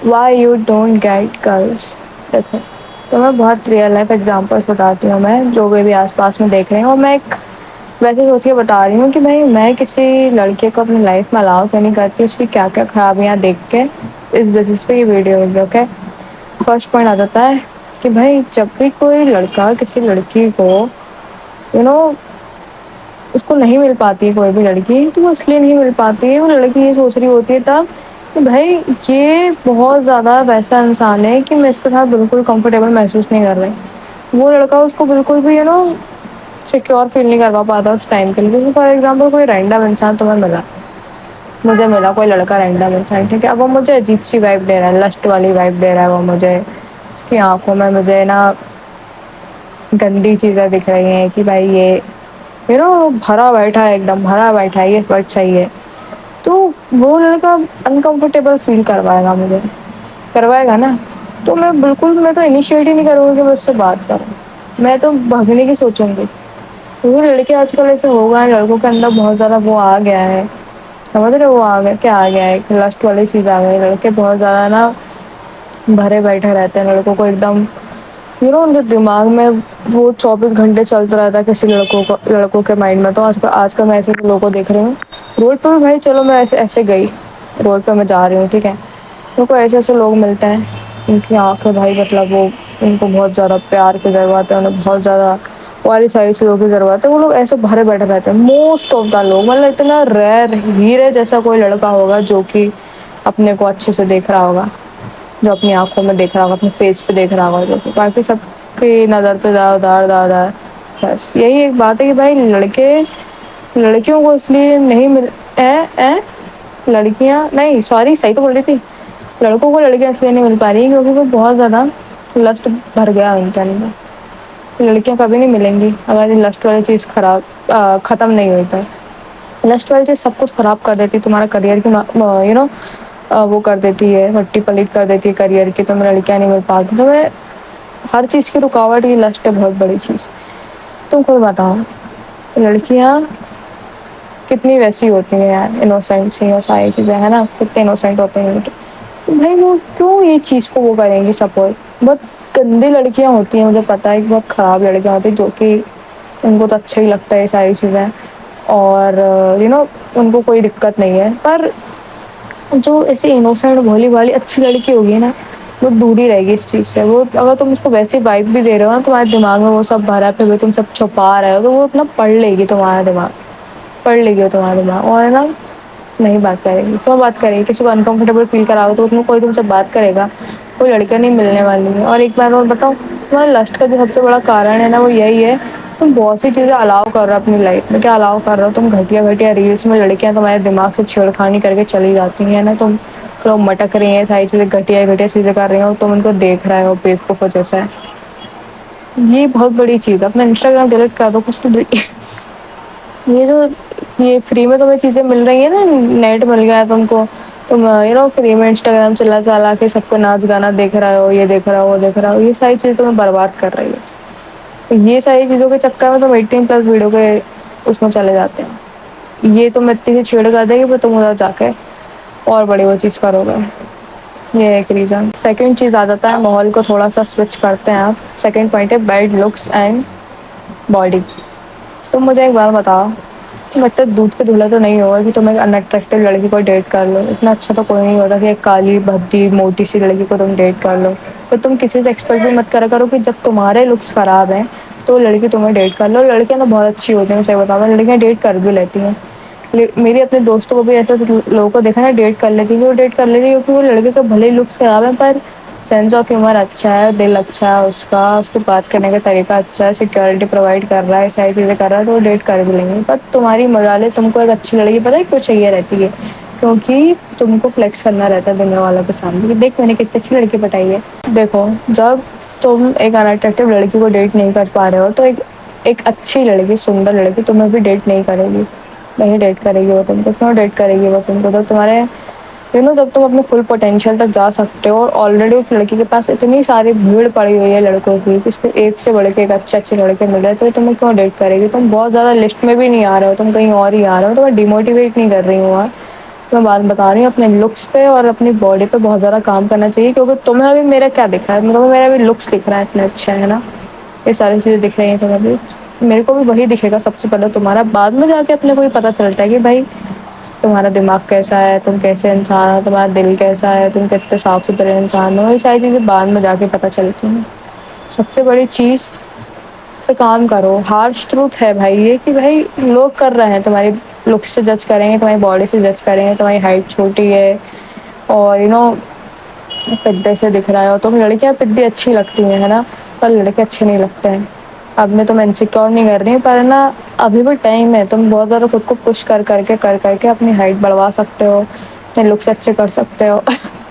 Y you don't get girls. دیکھو تو میں بہت ریئل لائف ایگزامپلس بتاتی ہوں میں جو بھی آس پاس میں دیکھ رہے ہیں اور میں ایک ویسے سوچ کے بتا رہی ہوں کہ بھائی میں کسی لڑکے کو اپنی لائف میں الاؤ تو نہیں کرتی اس کی کیا کیا خرابیاں دیکھ کے اس بیسس پہ یہ ویڈیو ہوگی. اوکے فرسٹ پوائنٹ آ جاتا ہے کہ بھائی جب بھی کوئی لڑکا کسی لڑکی کو اس کو نہیں مل پاتی ہے کوئی بھی لڑکی تو وہ اس لیے نہیں مل پاتی ہے وہ لڑکی یہ سوچ رہی ہوتی ہے تب کہ بھائی یہ بہت زیادہ ویسا انسان ہے کہ میں اس کے ساتھ بالکل کمفرٹیبل محسوس نہیں کر رہی. وہ لڑکا اس کو بالکل بھی سیکور فیل نہیں کروا پاتا اس ٹائم کے لیے. فار ایگزامپل کوئی رینڈم انسان تمہیں ملا, مجھے ملا کوئی لڑکا رینڈم انسان, ٹھیک ہے, اب وہ مجھے عجیب سی وائب دے رہا ہے, لسٹ والی وائب دے رہا ہے, وہ مجھے اس کی آنکھوں میں مجھے گندی چیزیں دکھ رہی ہیں کہ بھائی یہ بھرا بیٹھا ہے, ایک دم بھرا بیٹھا ہے, یہ فرض صحیح ہے. تو وہ لڑکا انکمفرٹیبل فیل کروائے گا, مجھے کروائے گا نا, تو میں بالکل میں تو انیشیٹ ہی نہیں کروں گی کہ میں اس سے بات کروں, میں تو بھاگنے کی سوچوں گی. وہ لڑکے آج کل ایسے ہو گئے ہیں, لڑکوں کے اندر بہت زیادہ وہ آ گیا ہے, سمجھ رہے وہ آ گیا کیا آ گیا ہے, لسٹ والی چیز آ گئی. لڑکے بہت زیادہ بھرے بیٹھے رہتے ہیں, لڑکوں کو ایک دم ان کے دماغ میں وہ 24 گھنٹے چلتا رہتا ہے کسی لڑکوں کے مائنڈ میں. تو آج کل میں ایسے لوگوں کو دیکھ رہی ہوں روڈ پہ, بھائی چلو میں ایسے گئی روڈ پہ, میں جا رہی ہوں, ٹھیک ہے, ان کو ایسے ایسے لوگ ملتے ہیں ان کی آنکھیں بھائی مطلب وہ ان کو بہت زیادہ پیار کی ضرورت ہے, انہیں بہت زیادہ والی ساری چیزوں کی ضرورت ہے. وہ لوگ ایسے بھرے بیٹھے رہتے ہیں موسٹ آف دا لوگ, مطلب اتنا ریئر ہیرے جیسا کوئی لڑکا ہوگا جو کہ اپنے کو اچھے سے دیکھ رہا ہوگا, جو اپنی آنکھوں میں دیکھ رہا ہوگا, اپنے فیس پہ دیکھ رہا ہوگا, جو کہ باقی سب کی نظر تو دار. بس یہی ایک بات ہے کہ بھائی لڑکیوں کو اس لیے نہیں لڑکیاں نہیں سوری صحیح تو بول رہی تھی, لڑکوں کو لڑکیاں اس لیے نہیں مل پا رہی کیونکہ وہ بہت زیادہ لسٹ بھر گیا ان کے اندر. لڑکیاں کبھی نہیں ملیں گی اگر یہ لسٹ والی چیز ختم نہیں ہوئی تو. لسٹ والی چیز سب کچھ خراب کر دیتی, تمہارا کریئر کی وہ کر دیتی ہے, مٹی پلیٹ کر دیتی ہے کریئر کی. تمہیں لڑکیاں نہیں مل پاتی, تمہیں ہر چیز کی رکاوٹ یہ لسٹ ہے, بہت بڑی چیز. تم خود بتاؤ لڑکیاں کتنی ویسی ہوتی ہیں یار, انوسینٹ سی اور ساری چیزیں ہے نا, کتنے انوسینٹ ہوتے ہیں بھائی. وہ کیوں یہ چیز کو وہ کریں گی سپورٹ. بہت گندی لڑکیاں ہوتی ہیں, مجھے پتا ہے کہ بہت خراب لڑکیاں ہوتی ہیں جو کہ ان کو تو اچھا ہی لگتا ہے یہ ساری چیزیں, اور ان کو کوئی دقت نہیں ہے. پر جو ایسے انوسینٹ بھولی بھالی اچھی لڑکی ہوگی نا, وہ دور ہی رہے گی اس چیز سے. وہ اگر تم اس کو ویسی وائب بھی دے رہے ہو نا, تمہارے دماغ میں وہ سب بھرا پھر بھی تم سب چھپا رہے ہو, تو وہ اپنا پڑھ لے گی تمہارا دماغ, پڑھ لے گی تمہارا دماغ, اور نہیں بات کرے گی. کیوں بات کرے گی؟ کسی کو انکمفرٹیبل فیل کراؤ تو اس میں کوئی تم سے بات کرے گا, کوئی لڑکیاں نہیں ملنے والی ہے. اور ایک بات اور بتاؤ, تمہارا لسٹ کا جو سب سے بڑا کارن ہے نا, وہ یہی ہے تم بہت سی چیزیں الاؤ کر رہے ہو اپنی لائف میں. کیا الاؤ کر رہے ہو تم؟ گھٹیا ریلس میں لڑکیاں تمہارے دماغ سے چھیڑخانی کر کے چلی جاتی ہیں نا, تم لوگ مٹک رہی ہیں ساری چیزیں, گھٹیا چیزیں کر رہی ہو, تم ان کو دیکھ رہے ہو بیوقوفوں جیسا. یہ بہت بڑی چیز ہے. اپنا انسٹاگرام ڈیلیٹ کر دو, کچھ تو یہ فری میں تمہیں چیزیں مل رہی ہیں نا, نیٹ مل گیا ہے تم کو, تم فری میں انسٹاگرام چلا کے سب کو ناچ گانا دیکھ رہا ہو, یہ دیکھ رہا ہو, وہ دیکھ رہا ہو, یہ ساری چیزیں تمہیں برباد کر رہی ہے. یہ ساری چیزوں کے چکر میں تم 18+ ویڈیو کے اس میں چلے جاتے ہیں. یہ تو اتنی سی چھیڑ کر دے گی, تم ادھر جا کے اور بڑی وہ چیز کرو گے. یہ ایک ریزن. سیکنڈ چیز آ جاتا ہے, ماحول کو تھوڑا سا سوئچ کرتے ہیں آپ. سیکنڈ پوائنٹ ہے بیڈ لکس اینڈ باڈی. تم مجھے ایک بار بتاؤ, تم اتنے دودھ کے دھلا تو نہیں ہوگا کہ تم ایک ان اٹریکٹیو لڑکی کو ڈیٹ کر لو. اتنا اچھا تو کوئی نہیں ہوتا کہ ایک کالی بھدی موٹی سی لڑکی کو تم ڈیٹ کر لو. تو تم کسی سے ایکسپیکٹ بھی مت کرا کرو کہ جب تمہارے لکس خراب ہیں تو لڑکی تمہیں ڈیٹ کر لو. لڑکیاں تو بہت اچھی ہوتی ہیں, صحیح بتاؤں, لڑکیاں ڈیٹ کر بھی لیتی ہیں. میری اپنے دوستوں کو بھی ایسے لوگوں کو دیکھا نا ڈیٹ کر لیتی, وہ ڈیٹ کر لیتی کیونکہ وہ لڑکے تو بھلے لکس خراب ہے پر سینس آف ہیومر اچھا ہے, دل اچھا ہے اس کا, اس کو بات کرنے کا طریقہ اچھا ہے, سیکورٹی پرووائڈ کر رہا ہے, ساری چیزیں کر رہا ہے, تو وہ ڈیٹ کر بھی لیں گے. پر تمہاری مجالے, تم کو ایک اچھی لڑکی پتہ ہے کیوں چاہیے رہتی ہے؟ کیونکہ تم کو فلیکس کرنا رہتا ہے دنیا والوں کے سامنے, دیکھ میں نے کتنی اچھی لڑکی پٹائی ہے. دیکھو, جب تم ایک ان اٹریکٹیو لڑکی کو ڈیٹ نہیں کر پا رہے ہو تو ایک اچھی لڑکی, سندر لڑکی تمہیں بھی ڈیٹ نہیں کرے گی. نہیں ڈیٹ کرے گی وہ تم کو. کیوں ڈیٹ کرے گی وہ تم کو؟ تو تمہارے جب تم اپنے فل پوٹینشیل تک جا سکتے ہو, اور آلریڈی اس لڑکی کے پاس اتنی ساری بھیڑ پڑی ہوئی ہے لڑکوں کی, اس کے ایک سے بڑھ کے ایک اچھے لڑکے مل رہے, تو تمہیں کیوں ڈیٹ کرے گی؟ تم بہت زیادہ لسٹ میں بھی نہیں آ رہے ہو, تم کہیں اور ہی آ رہے ہو, تو میں ڈیموٹیویٹ نہیں کر رہی ہوں. میں بات بتا رہی ہوں اپنے لکس پہ اور اپنی باڈی پہ بہت زیادہ کام کرنا چاہیے کیونکہ تمہیں ابھی میرا کیا دکھا ہے، مطلب میرا بھی لکس دکھ رہا ہے اتنا اچھا ہے نا، یہ ساری چیزیں دکھ رہی ہیں تمہیں بھی، میرے کو بھی وہی دکھے گا سب سے پہلے تمہارا، بعد میں جا کے اپنے کو ہی پتا چلتا ہے کہ بھائی تمہارا دماغ کیسا ہے، تم کیسے انسان ہو، تمہارا دل کیسا ہے، تم کتنے صاف ستھرے انسان ہو، یہ ساری چیزیں بعد میں جا کے پتا چلتی ہیں۔ سب سے بڑی چیز پہ کام کرو، ہارش ٹروتھ ہے بھائی یہ کہ بھائی لوگ کر رہے ہیں تمہاری لک سے جج کریں گے، تمہاری باڈی سے جج کریں گے، تمہاری ہائٹ چھوٹی ہے اور پدے سے دکھ رہا ہے، اور تم لڑکیاں پدی اچھی لگتی ہیں ہے نا، پر لڑکے اچھے نہیں لگتے ہیں۔ اب میں تم انسیکیور نہیں کر رہی پر نا ابھی بھی ٹائم ہے، تم بہت زیادہ خود کو پش کر کے اپنی ہائٹ بڑھوا سکتے ہو، اپنے لک سے اچھے کر سکتے ہو،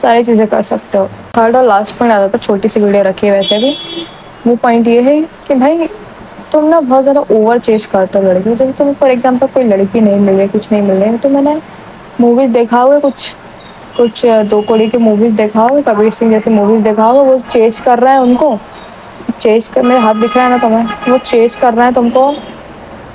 ساری چیزیں کر سکتے ہو۔ تھرڈ اور لاسٹ پوائنٹ آ جاتا ہے، چھوٹی سی ویڈیو رکھی ہے ویسے بھی، وہ پوائنٹ یہ ہے کہ بھائی تم نا بہت زیادہ اوور چیز کرتے ہو لڑکی، جیسے تم فار ایگزامپل کوئی لڑکی نہیں مل رہی، کچھ نہیں مل رہی تو میں نے موویز دیکھا ہوگا، کچھ دو کوڑی کی موویز دیکھا ہوگا، کبیر سنگھ جیسی موویز دیکھا ہوگا، وہ چیز کر رہا ہے ان کو، چیز کر، میرے ہاتھ دکھ رہا ہے نا تمہیں، وہ چیز کر رہے ہیں تم کو،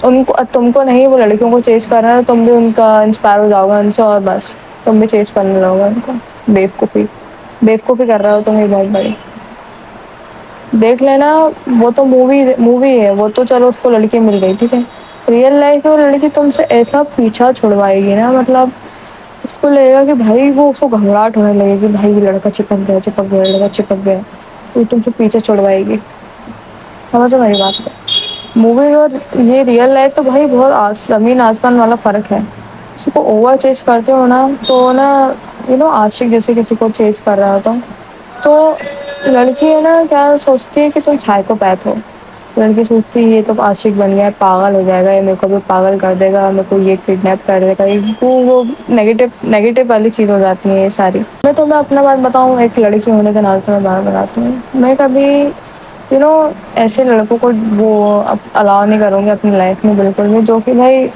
ان کو تم کو نہیں، وہ لڑکیوں کو چیز کر رہا ہے، تم بھی ان کا انسپائر ہو جاؤ گا ان سے اور بس تم بھی چیز کرنے لگو گا ان کو، بیوقوفی کر رہا ہو تم، یہ بہت بڑی دیکھ لینا۔ وہ تو مووی ہے، وہ تو چلو اس کو لڑکی مل گئی ٹھیک ہے، ریئل لائف میں وہ لڑکی تم سے ایسا پیچھا چھڑوائے گی نا، مطلب اس کو لگے گا کہ بھائی، وہ اس کو گھبراہٹ ہونے لگے گی، بھائی یہ لڑکا چپک گیا چپک گیا، لڑکا چپک گیا، وہ تم سے پیچھے چھڑوائے گی، سمجھو میری بات کو۔ موویز اور یہ ریئل لائف تو بھائی بہت زمین آسمان والا فرق ہے، کسی کو اوور چیز کرتے ہو نا تو نا عاشق جیسے کسی کو چیز کر رہا ہو تو لڑکی ہے نا کیا سوچتی ہے کہ تم سائیکوپیتھ ہو، لڑکی سوچتی ہے یہ تو عاشق بن گیا ہے، پاگل ہو جائے گا، یہ میرے کو بھی پاگل کر دے گا، میرے کو یہ کڈنیپ کر دے گا، وہ نیگیٹو والی چیز ہو جاتی ہے یہ ساری۔ میں تمہیں اپنا بات بتاؤں، ایک لڑکی ہونے کے ناطے میں بات بتاتی ہوں، میں کبھی ایسے لڑکوں کو وہ الاؤ نہیں کروں گی اپنی لائف میں بالکل بھی، جو کہ بھائی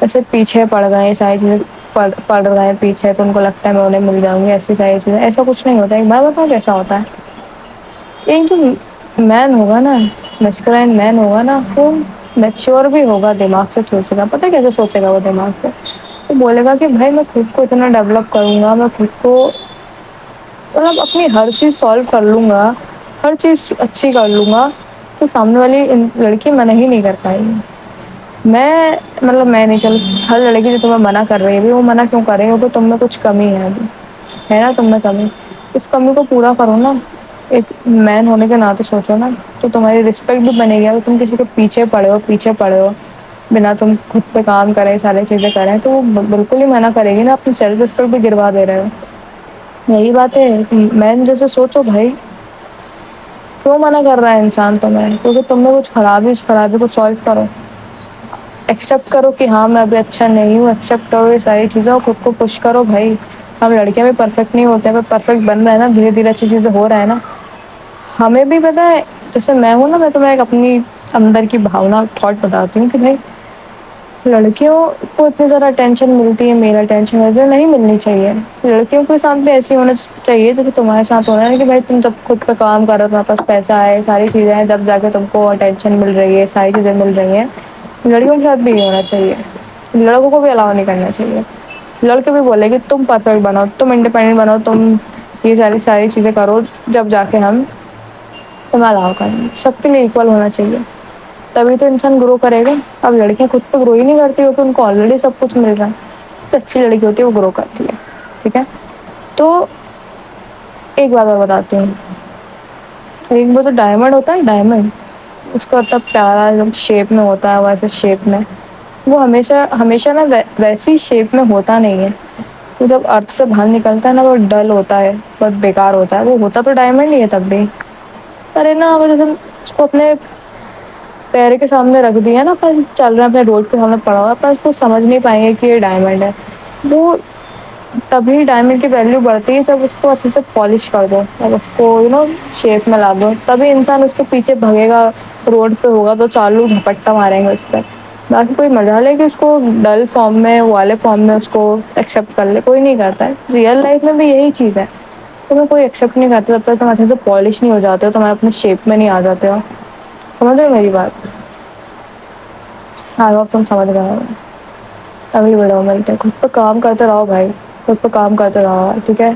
ایسے پیچھے پڑ گئے ہیں ساری چیزیں، پڑ رہے ہیں پیچھے تو ان کو لگتا ہے میں انہیں مل جاؤں گی، ایسی ساری چیزیں، ایسا کچھ نہیں ہوتا ہے۔ میں بتاؤں کیسا ہوتا ہے، ایک جو مین ہوگا نا، مسکولائن مین ہوگا نا، وہ میچور بھی ہوگا، دماغ سے سوچے گا، پتہ کیسے سوچے گا وہ دماغ سے، وہ بولے گا کہ بھائی میں خود کو اتنا ڈیولپ کروں گا، میں خود کو مطلب اپنی ہر چیز سالو کر لوں گا، ہر چیز اچھی کر لوں گا، تو سامنے والی لڑکی منع ہی نہیں کر پائے گی۔ میں نہیں، چل ہر لڑکی جو تمہیں منع کر رہی ہے وہ منع کیوں کر رہی ہے، تم میں کچھ کمی ہے ابھی، ہے نا تم میں کمی، اس کمی کو پورا کرو نا، ایک مین ہونے کے ناطے سوچو نا، تو تمہاری رسپیکٹ بھی بنے گی۔ اگر تم کسی کے پیچھے پڑے ہو بنا تم خود پہ کام کرے، ساری چیزیں کریں، تو وہ بالکل ہی منع کرے گی نا، اپنی سیلف رسپیکٹ بھی گروا دے رہے ہو، یہی بات ہے، مین جیسے سوچو بھائی، کیوں منع کر رہا ہے انسان تمہیں، کیونکہ تم میں کچھ خرابی، اس خرابی کو سالو کرو، ایکسپٹ کرو کہ ہاں میں ابھی اچھا نہیں ہوں، ایکسپٹ کرو یہ ساری چیزیں، اور خود کو پش کرو بھائی، ہم لڑکیاں بھی پرفیکٹ نہیں ہوتے ہیں، پرفیکٹ بن رہے ہیں نا، دھیرے دھیرے اچھی چیزیں ہو رہا ہے نا، ہمیں بھی پتہ ہے، جیسے میں ہوں نا، میں تمہیں ایک اپنی اندر کی بھاونا تھاٹ بتاتی ہوں کہ بھائی لڑکیوں کو اتنی زیادہ اٹینشن ملتی ہے، میل اٹینشن ویسے نہیں ملنی چاہیے، لڑکیوں کے ساتھ بھی ایسے ہونا چاہیے جیسے تمہارے ساتھ ہو رہا ہے، کہ بھائی تم جب خود پہ کام کرو، تمہارے پاس پیسہ ہے، ساری چیزیں ہیں، جب جا کے تم کو اٹینشن مل رہی ہے، ساری چیزیں مل رہی ہیں، لڑکیوں کے ساتھ بھی یہ ہونا چاہیے، لڑکوں کو بھی الاؤ نہیں کرنا چاہیے، لڑکے بھی بولے کہ تم پرفیکٹ بنو، تم انڈیپینڈنٹ بنو، تم یہ ساری چیزیں کرو، جب جا کے ہم تمہیں الاؤ کریں گے، سب کے لیے ایکول ہونا چاہیے، تبھی تو انسان گرو کرے گا۔ اب لڑکیاں خود پہ گرو ہی نہیں کرتی ہو کہ ان کو آلریڈی سب کچھ مل رہا ہے، تو اچھی لڑکی ہوتی ہے وہ گرو کرتی ہے، ٹھیک ہے۔ تو ایک بات اور بتاتی ہوں، ایک وہ جو ڈائمنڈ ہوتا ہے، ڈائمنڈ اس کا اتنا پیارا شیپ میں ہوتا ہے، ویسے شیپ میں وہ ہمیشہ نا ویسی شیپ میں ہوتا نہیں ہے، وہ جب ارتھ سے باہر نکلتا ہے نا تو ڈل ہوتا ہے، بہت بیکار ہوتا ہے، وہ ہوتا تو ڈائمنڈ ہی ہے تب بھی، ارے نا اگر جیسے اس کو اپنے پیر کے سامنے رکھ دیا نا، پر چل رہا ہے اپنے روڈ کے سامنے پڑا ہوا، پر اس کو سمجھ نہیں پائیں گے کہ یہ ڈائمنڈ ہے، وہ تبھی ڈائمنڈ کی ویلیو بڑھتی ہے جب اس کو اچھے سے پالش کر دو، جب اس کو شیپ میں لا دو، تبھی انسان اس کے پیچھے بھگے گا، روڈ پہ ہوگا تو چالو جھپٹا ماریں گے اس پہ، باقی کوئی مجال ہے کہ اس کو ڈل فارم میں، والے فارم میں اس کو ایکسیپٹ کر لے، کوئی نہیں کرتا ہے، ریئل لائف میں بھی یہی چیز ہے، تمہیں کوئی ایکسیپٹ نہیں کرتا جب تک تم اچھے سے پالش نہیں ہو جاتے ہو، تمہارے اپنے شیپ میں نہیں آ جاتے ہو، سمجھ رہے ہو میری بات؟ ہاں اب تم سمجھ گئے ہو۔ اگلی ویڈیو میں ملتے ہیں، خود پہ کام کرتے رہو بھائی، خود پہ کام کرتے رہو ٹھیک ہے۔